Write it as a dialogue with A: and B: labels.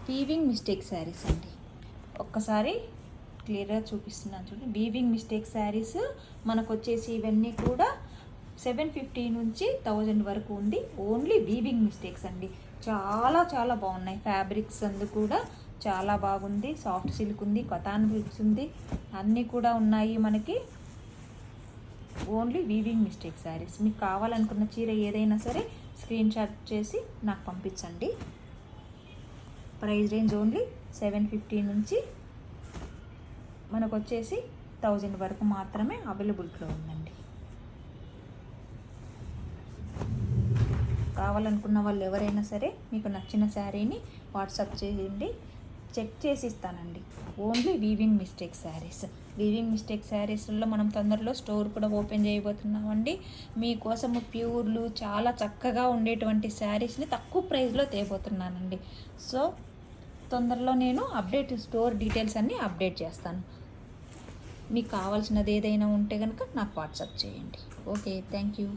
A: Weaving mistake saris అండి. ఒక్కసారి క్లియర్గా చూపిస్తున్నాను చూడండి. వీవింగ్ మిస్టేక్ శారీస్ మనకు వచ్చేసి ఇవన్నీ కూడా 750 నుంచి 1000 వరకు ఉంది. ఓన్లీ వీవింగ్ మిస్టేక్స్ అండి. చాలా చాలా బాగున్నాయి. ఫ్యాబ్రిక్స్ అందు కూడా చాలా బాగుంది. సాఫ్ట్ సిల్క్ ఉంది, కతాన్ సిల్క్స్ ఉంది, అన్నీ కూడా ఉన్నాయి మనకి. Only weaving mistake saris. మీకు కావాలనుకున్న చీర ఏదైనా సరే స్క్రీన్ షాట్ చేసి నాకు పంపించండి. ప్రైస్ రేంజ్ ఓన్లీ 750 నుంచి మనకు వచ్చేసి 1000 వరకు మాత్రమే అవైలబుల్గా ఉందండి. కావాలనుకున్న వాళ్ళు ఎవరైనా సరే మీకు నచ్చిన శారీని వాట్సాప్ చేయండి, చెక్ చేసి ఇస్తానండి. Only weaving mistake saris. Weaving mistake శారీస్లో మనం తొందరలో స్టోర్ కూడా ఓపెన్ చేయబోతున్నామండి. మీకోసము ప్యూర్లు చాలా చక్కగా ఉండేటువంటి శారీస్ని తక్కువ ప్రైస్లో తేబోతున్నానండి. సో తొందరలో నేను స్టోర్ డీటెయిల్స్ అన్నీ అప్డేట్ చేస్తాను. మీకు కావాల్సినది ఏదైనా ఉంటే కనుక నాకు వాట్సాప్ చేయండి. Okay, thank you.